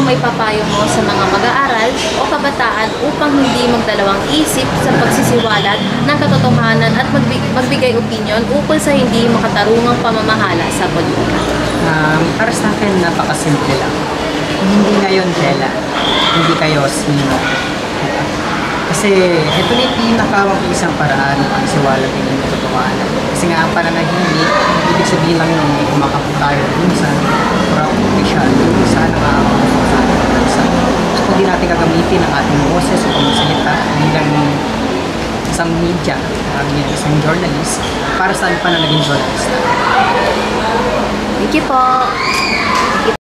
may papayo mo sa mga mag-aaral o kabataan upang hindi magdalawang isip sa pagsisiwalat ng katotohanan at magbigay opinyon ukol sa hindi makatarungang pamamahala sa politika? Para sa akin, napakasimple lang. Hindi ngayon, Bella. Hindi kayo, sino. Kasi ito na yung pinaka-isang paraan ng pagsiwalat ng inyong katotohanan. Kasi nga ang pananahimik, ibig sabihin lang nung kumakapot tayo dun sa corrupt official, dun sa nangaakot sa ating bansa. So kung di natin gagamitin ang ating boses o pagsalita bilang isang media, isang journalist, para saan pa na naging journalist? Thank you po. Thank you